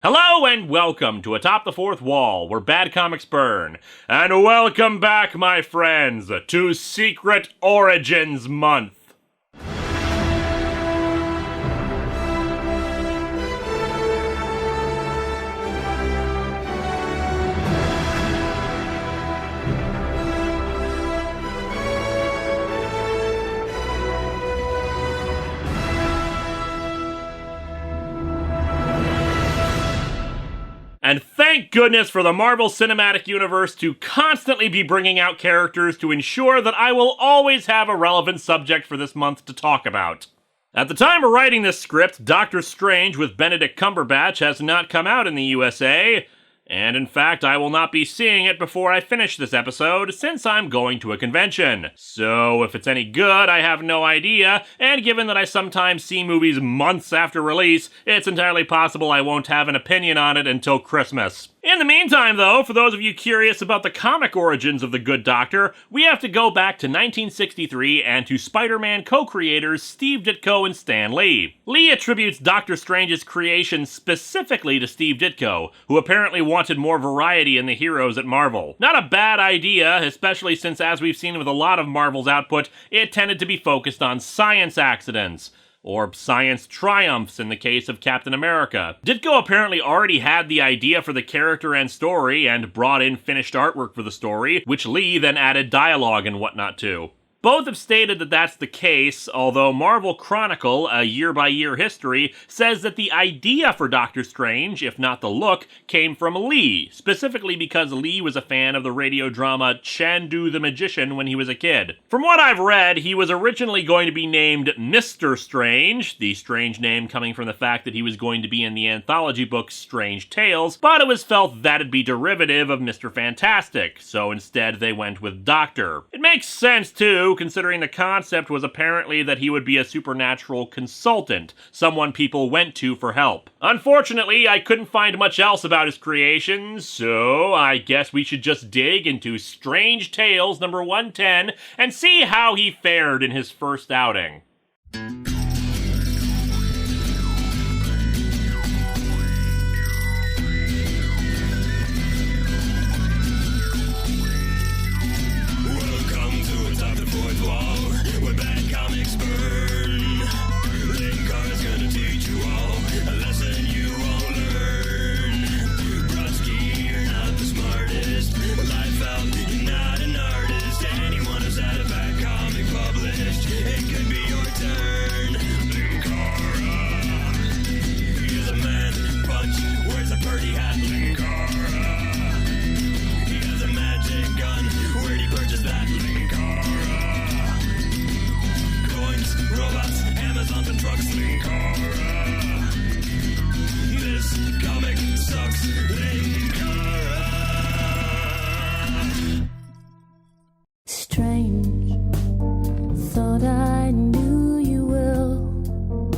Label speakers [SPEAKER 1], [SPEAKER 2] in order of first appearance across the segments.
[SPEAKER 1] Hello and welcome to Atop the Fourth Wall, where bad comics burn. And welcome back, my friends, to Secret Origins Month. And thank goodness for the Marvel Cinematic Universe to constantly be bringing out characters to ensure that I will always have a relevant subject for this month to talk about. At the time of writing this script, Doctor Strange with Benedict Cumberbatch has not come out in the USA, and in fact, I will not be seeing it before I finish this episode, since I'm going to a convention. So if it's any good, I have no idea, and given that I sometimes see movies months after release, it's entirely possible I won't have an opinion on it until Christmas. In the meantime, though, for those of you curious about the comic origins of the Good Doctor, we have to go back to 1963 and to Spider-Man co-creators Steve Ditko and Stan Lee. Lee attributes Doctor Strange's creation specifically to Steve Ditko, who apparently wanted more variety in the heroes at Marvel. Not a bad idea, especially since, as we've seen with a lot of Marvel's output, it tended to be focused on science accidents. Or science triumphs in the case of Captain America. Ditko apparently already had the idea for the character and story, and brought in finished artwork for the story, which Lee then added dialogue and whatnot to. Both have stated that that's the case, although Marvel Chronicle, a year-by-year history, says that the idea for Doctor Strange, if not the look, came from Lee, specifically because Lee was a fan of the radio drama Chandu the Magician when he was a kid. From what I've read, he was originally going to be named Mr. Strange, the strange name coming from the fact that he was going to be in the anthology book Strange Tales, but it was felt that'd be derivative of Mr. Fantastic, so instead they went with Doctor. It makes sense, too, considering the concept was apparently that he would be a supernatural consultant, someone people went to for help. Unfortunately, I couldn't find much else about his creations, so I guess we should just dig into Strange Tales number 110 and see how he fared in his first outing.
[SPEAKER 2] Linkara's gonna teach you all a lesson you won't learn. Brodsky, you're not the smartest. Life out, you're not an artist. Anyone who's had a bad comic published, it could be your turn. Linkara, he's a man punch, wears a birdie hat. Linkara, he has a magic gun. Where'd he purchase that? Linkara, coins, robots, Amazon and trucks. Linkara, this comic sucks. Linkara.
[SPEAKER 3] Strange, thought I knew you well.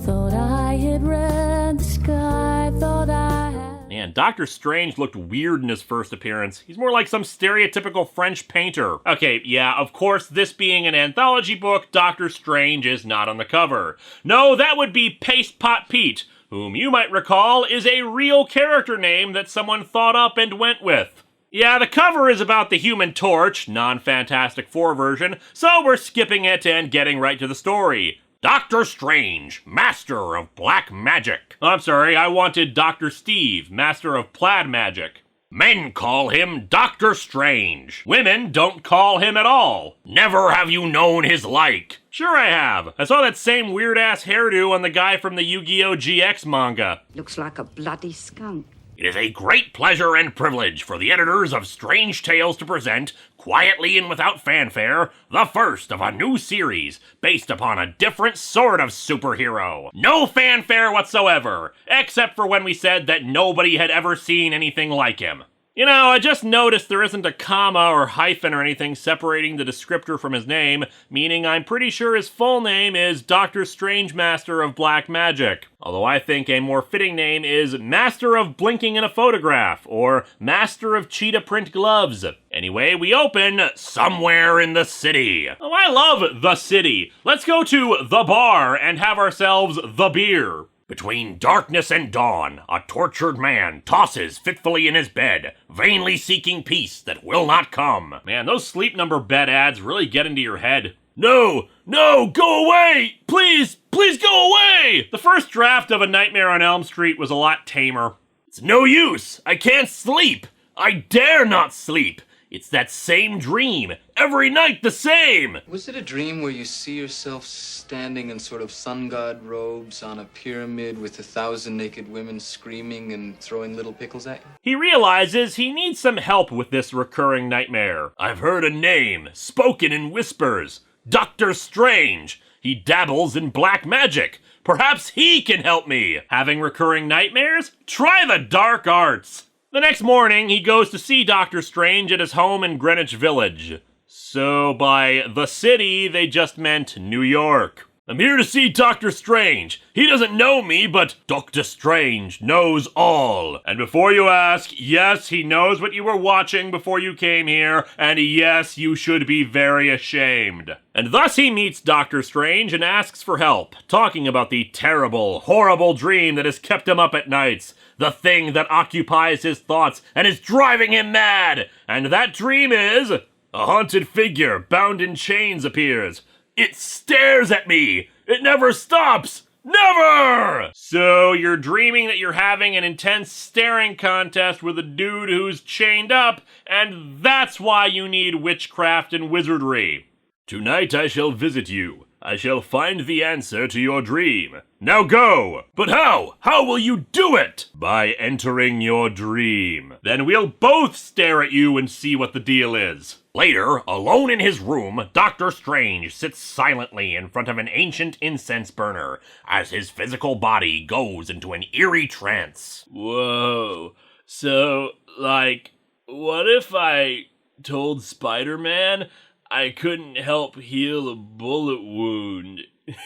[SPEAKER 3] Thought I had read the sky. Thought I had.
[SPEAKER 1] Man, Doctor Strange looked weird in his first appearance. He's more like some stereotypical French painter. Okay, yeah, of course, this being an anthology book, Doctor Strange is not on the cover. No, that would be Paste Pot Pete, whom you might recall is a real character name that someone thought up and went with. Yeah, the cover is about the Human Torch, non-Fantastic Four version, so we're skipping it and getting right to the story. Doctor Strange, Master of Black Magic. I'm sorry, I wanted Dr. Steve, Master of Plaid Magic. Men call him Doctor Strange. Women don't call him at all. Never have you known his like. Sure I have. I saw that same weird-ass hairdo on the guy from the Yu-Gi-Oh! GX manga.
[SPEAKER 4] Looks like a bloody skunk.
[SPEAKER 1] It is a great pleasure and privilege for the editors of Strange Tales to present, quietly and without fanfare, the first of a new series based upon a different sort of superhero. No fanfare whatsoever, except for when we said that nobody had ever seen anything like him. You know, I just noticed there isn't a comma or hyphen or anything separating the descriptor from his name, meaning I'm pretty sure his full name is Doctor Strange Master of Black Magic. Although I think a more fitting name is Master of Blinking in a Photograph, or Master of Cheetah Print Gloves. Anyway, we open somewhere in the city. Oh, I love the city. Let's go to the bar and have ourselves the beer. Between darkness and dawn, a tortured man tosses fitfully in his bed, vainly seeking peace that will not come. Man, those Sleep Number bed ads really get into your head. No, go away! Please go away! The first draft of A Nightmare on Elm Street was a lot tamer. It's no use! I can't sleep! I dare not sleep! It's that same dream. Every night the same!
[SPEAKER 5] Was it a dream where you see yourself standing in sort of sun god robes on a pyramid with 1,000 naked women screaming and throwing little pickles at you?
[SPEAKER 1] He realizes he needs some help with this recurring nightmare. I've heard a name, spoken in whispers. Dr. Strange. He dabbles in black magic. Perhaps he can help me. Having recurring nightmares? Try the dark arts. The next morning, he goes to see Dr. Strange at his home in Greenwich Village. So by the city, they just meant New York. I'm here to see Dr. Strange. He doesn't know me, but Dr. Strange knows all. And before you ask, yes, he knows what you were watching before you came here, and yes, you should be very ashamed. And thus he meets Dr. Strange and asks for help, talking about the terrible, horrible dream that has kept him up at nights. The thing that occupies his thoughts and is driving him mad. And that dream is... a haunted figure bound in chains appears. It stares at me. It never stops. Never! So you're dreaming that you're having an intense staring contest with a dude who's chained up, and that's why you need witchcraft and wizardry. Tonight I shall visit you. I shall find the answer to your dream. Now go! But how? How will you do it? By entering your dream. Then we'll both stare at you and see what the deal is. Later, alone in his room, Dr. Strange sits silently in front of an ancient incense burner as his physical body goes into an eerie trance. Whoa. So, what if I told Spider-Man I couldn't help heal a bullet wound?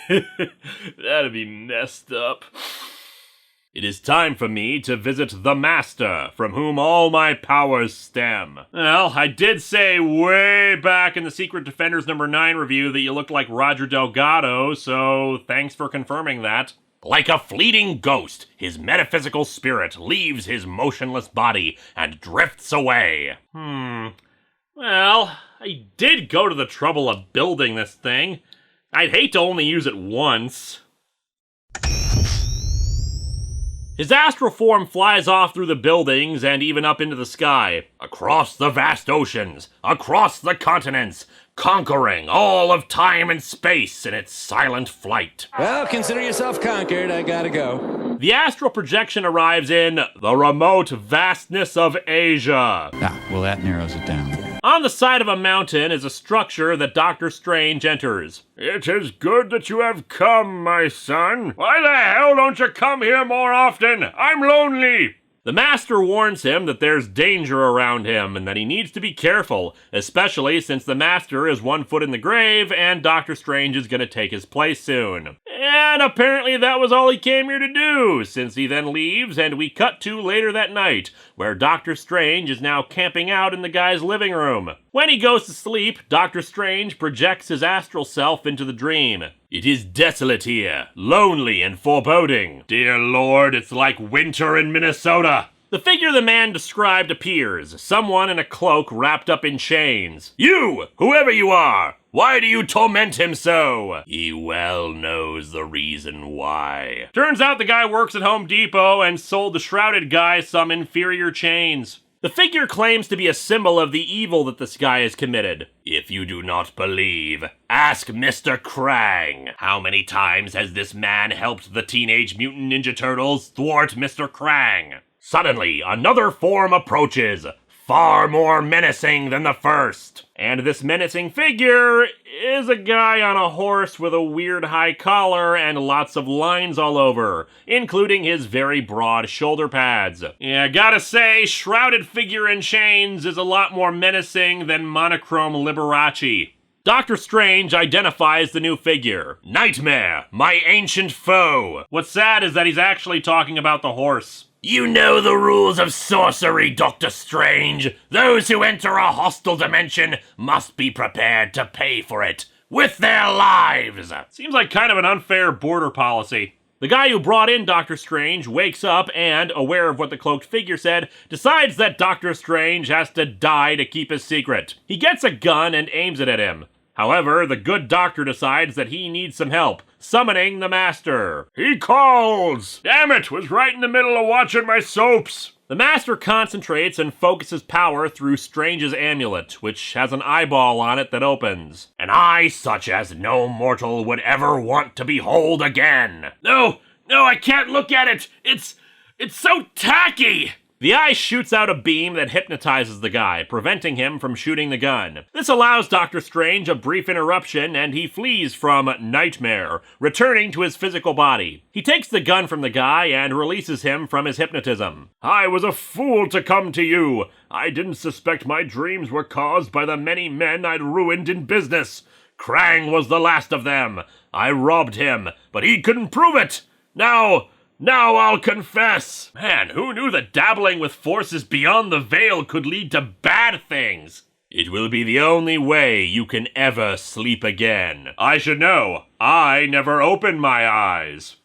[SPEAKER 1] That'd be messed up. It is time for me to visit the Master, from whom all my powers stem. Well, I did say way back in the Secret Defenders number 9 review that you looked like Roger Delgado, so thanks for confirming that. Like a fleeting ghost, his metaphysical spirit leaves his motionless body and drifts away. Well, I did go to the trouble of building this thing. I'd hate to only use it once. His astral form flies off through the buildings and even up into the sky, across the vast oceans, across the continents, conquering all of time and space in its silent flight.
[SPEAKER 6] Well, consider yourself conquered. I gotta go.
[SPEAKER 1] The astral projection arrives in the remote vastness of Asia.
[SPEAKER 7] Well, that narrows it down.
[SPEAKER 1] On the side of a mountain is a structure that Dr. Strange enters. It is good that you have come, my son. Why the hell don't you come here more often? I'm lonely. The Master warns him that there's danger around him and that he needs to be careful, especially since the Master is 1 foot in the grave and Dr. Strange is going to take his place soon. And apparently that was all he came here to do, since he then leaves and we cut to later that night, where Dr. Strange is now camping out in the guy's living room. When he goes to sleep, Dr. Strange projects his astral self into the dream. It is desolate here, lonely and foreboding. Dear Lord, it's like winter in Minnesota. The figure the man described appears, someone in a cloak wrapped up in chains. You, whoever you are, why do you torment him so? He well knows the reason why. Turns out the guy works at Home Depot and sold the shrouded guy some inferior chains. The figure claims to be a symbol of the evil that this guy has committed. If you do not believe, ask Mr. Krang. How many times has this man helped the Teenage Mutant Ninja Turtles thwart Mr. Krang? Suddenly, another form approaches, far more menacing than the first. And this menacing figure is a guy on a horse with a weird high collar and lots of lines all over, including his very broad shoulder pads. Yeah, gotta say, shrouded figure in chains is a lot more menacing than monochrome Liberace. Dr. Strange identifies the new figure. Nightmare, my ancient foe. What's sad is that he's actually talking about the horse. You know the rules of sorcery, Dr. Strange. Those who enter a hostile dimension must be prepared to pay for it with their lives. Seems like kind of an unfair border policy. The guy who brought in Doctor Strange wakes up and, aware of what the cloaked figure said, decides that Doctor Strange has to die to keep his secret. He gets a gun and aims it at him. However, the good doctor decides that he needs some help, summoning the Master. He calls! Damn it, was right in the middle of watching my soaps! The Master concentrates and focuses power through Strange's amulet, which has an eyeball on it that opens. An eye such as no mortal would ever want to behold again. No, I can't look at it! It's so tacky! The eye shoots out a beam that hypnotizes the guy, preventing him from shooting the gun. This allows Doctor Strange a brief interruption, and he flees from Nightmare, returning to his physical body. He takes the gun from the guy and releases him from his hypnotism. I was a fool to come to you. I didn't suspect my dreams were caused by the many men I'd ruined in business. Krang was the last of them. I robbed him, but he couldn't prove it. Now I'll confess! Man, who knew that dabbling with forces beyond the veil could lead to bad things? It will be the only way you can ever sleep again. I should know. I never opened my eyes.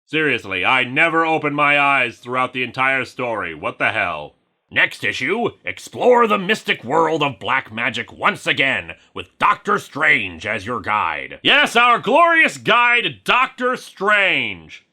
[SPEAKER 1] Seriously, I never opened my eyes throughout the entire story. What the hell? Next issue, explore the mystic world of black magic once again, with Doctor Strange as your guide. Yes, our glorious guide, Doctor Strange,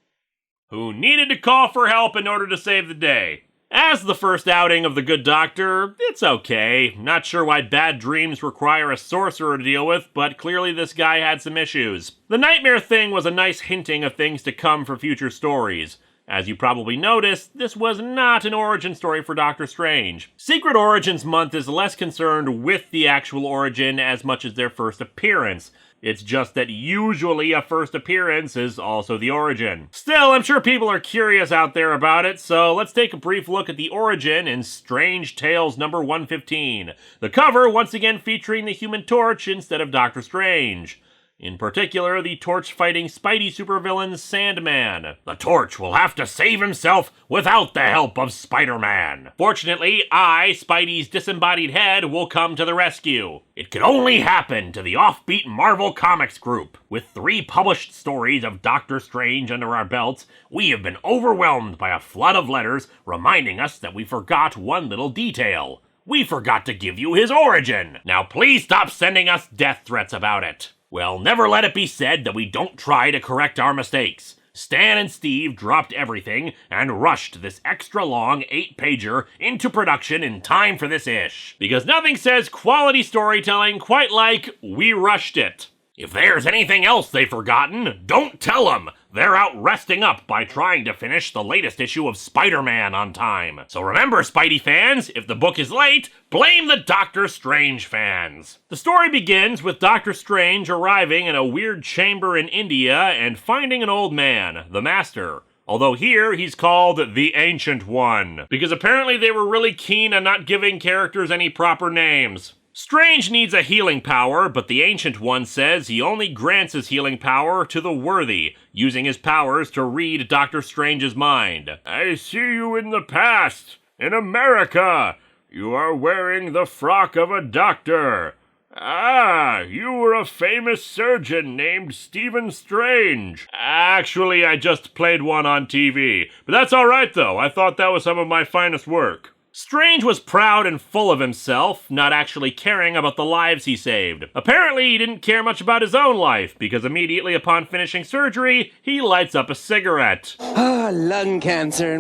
[SPEAKER 1] who needed to call for help in order to save the day. As the first outing of the good doctor, it's okay. Not sure why bad dreams require a sorcerer to deal with, but clearly this guy had some issues. The nightmare thing was a nice hinting of things to come for future stories. As you probably noticed, this was not an origin story for Doctor Strange. Secret Origins Month is less concerned with the actual origin as much as their first appearance. It's just that usually a first appearance is also the origin. Still, I'm sure people are curious out there about it, so let's take a brief look at the origin in Strange Tales number 115. The cover once again featuring the Human Torch instead of Doctor Strange. In particular, the Torch-fighting Spidey supervillain Sandman. The Torch will have to save himself without the help of Spider-Man. Fortunately, Spidey's disembodied head, will come to the rescue. It could only happen to the offbeat Marvel Comics group. With 3 published stories of Doctor Strange under our belts, we have been overwhelmed by a flood of letters reminding us that we forgot one little detail. We forgot to give you his origin. Now please stop sending us death threats about it. Well, never let it be said that we don't try to correct our mistakes. Stan and Steve dropped everything and rushed this extra long 8-pager into production in time for this ish. Because nothing says quality storytelling quite like we rushed it. If there's anything else they've forgotten, don't tell them. They're out resting up by trying to finish the latest issue of Spider-Man on time. So remember, Spidey fans, if the book is late, blame the Doctor Strange fans. The story begins with Doctor Strange arriving in a weird chamber in India and finding an old man, the Master. Although here, he's called the Ancient One, because apparently they were really keen on not giving characters any proper names. Strange needs a healing power, but the Ancient One says he only grants his healing power to the worthy, using his powers to read Doctor Strange's mind. I see you in the past, in America. You are wearing the frock of a doctor. Ah, you were a famous surgeon named Stephen Strange. Actually, I just played one on TV, but that's alright though. I thought that was some of my finest work. Strange was proud and full of himself, not actually caring about the lives he saved. Apparently, he didn't care much about his own life, because immediately upon finishing surgery, he lights up a cigarette.
[SPEAKER 6] Lung cancer.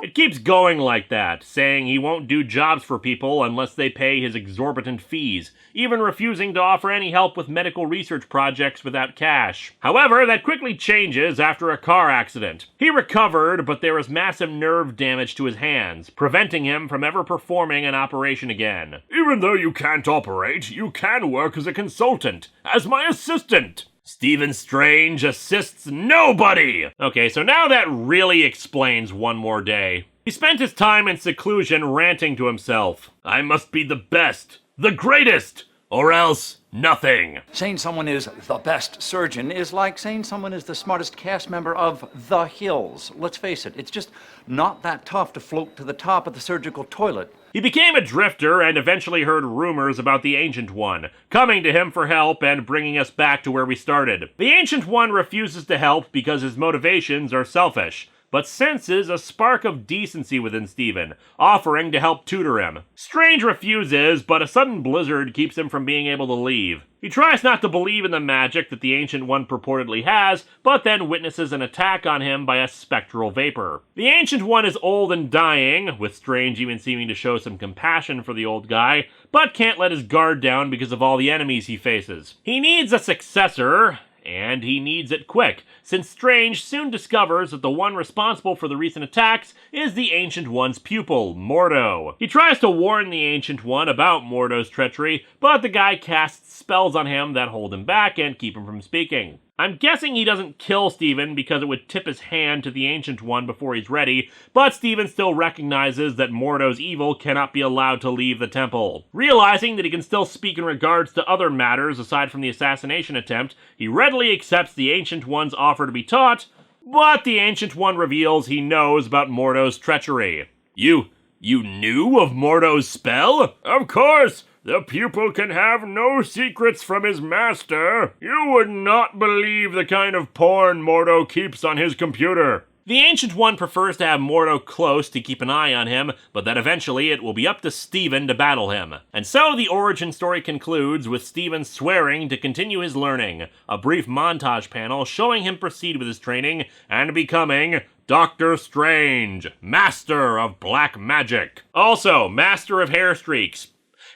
[SPEAKER 1] It keeps going like that, saying he won't do jobs for people unless they pay his exorbitant fees, even refusing to offer any help with medical research projects without cash. However, that quickly changes after a car accident. He recovered, but there was massive nerve damage to his hands, preventing him from ever performing an operation again. Even though you can't operate, you can work as a consultant, as my assistant. Stephen Strange assists nobody! Okay, so now that really explains One More Day. He spent his time in seclusion ranting to himself. I must be the best, the greatest, or else nothing.
[SPEAKER 7] Saying someone is the best surgeon is like saying someone is the smartest cast member of The Hills. Let's face it, it's just not that tough to float to the top of the surgical toilet.
[SPEAKER 1] He became a drifter and eventually heard rumors about the Ancient One, coming to him for help and bringing us back to where we started. The Ancient One refuses to help because his motivations are selfish, but senses a spark of decency within Steven, offering to help tutor him. Strange refuses, but a sudden blizzard keeps him from being able to leave. He tries not to believe in the magic that the Ancient One purportedly has, but then witnesses an attack on him by a spectral vapor. The Ancient One is old and dying, with Strange even seeming to show some compassion for the old guy, but can't let his guard down because of all the enemies he faces. He needs a successor, and he needs it quick, since Strange soon discovers that the one responsible for the recent attacks is the Ancient One's pupil, Mordo. He tries to warn the Ancient One about Mordo's treachery, but the guy casts spells on him that hold him back and keep him from speaking. I'm guessing he doesn't kill Steven because it would tip his hand to the Ancient One before he's ready, but Steven still recognizes that Mordo's evil cannot be allowed to leave the temple. Realizing that he can still speak in regards to other matters aside from the assassination attempt, he readily accepts the Ancient One's offer to be taught, but the Ancient One reveals he knows about Mordo's treachery. You knew of Mordo's spell? Of course! The pupil can have no secrets from his master. You would not believe the kind of porn Mordo keeps on his computer. The Ancient One prefers to have Mordo close to keep an eye on him, but that eventually it will be up to Steven to battle him. And so the origin story concludes with Steven swearing to continue his learning, a brief montage panel showing him proceed with his training and becoming Doctor Strange, Master of Black Magic. Also, Master of Hair Streaks.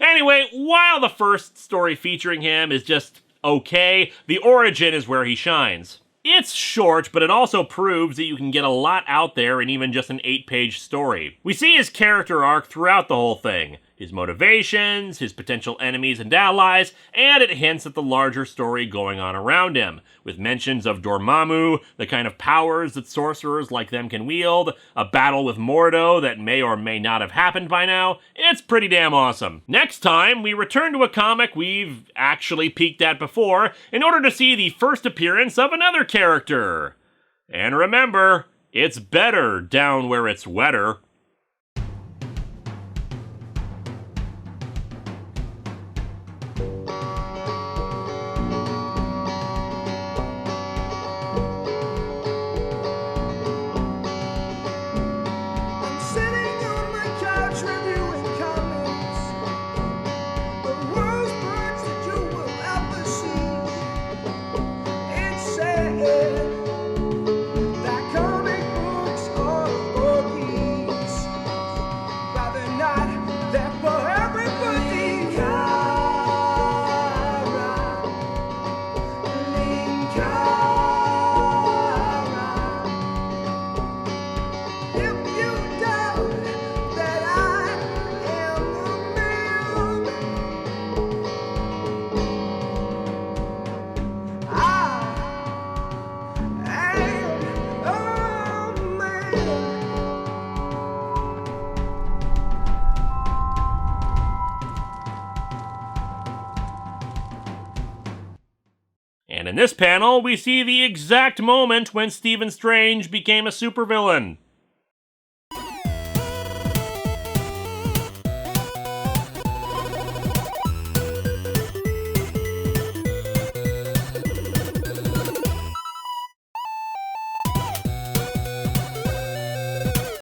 [SPEAKER 1] Anyway, while the first story featuring him is just okay, the origin is where he shines. It's short, but it also proves that you can get a lot out there in even just an 8-page story. We see his character arc throughout the whole thing, his motivations, his potential enemies and allies, and it hints at the larger story going on around him, with mentions of Dormammu, the kind of powers that sorcerers like them can wield, a battle with Mordo that may or may not have happened by now. It's pretty damn awesome. Next time, we return to a comic we've actually peeked at before in order to see the first appearance of another character. And remember, it's better down where it's wetter. And in this panel, we see the exact moment when Stephen Strange became a supervillain.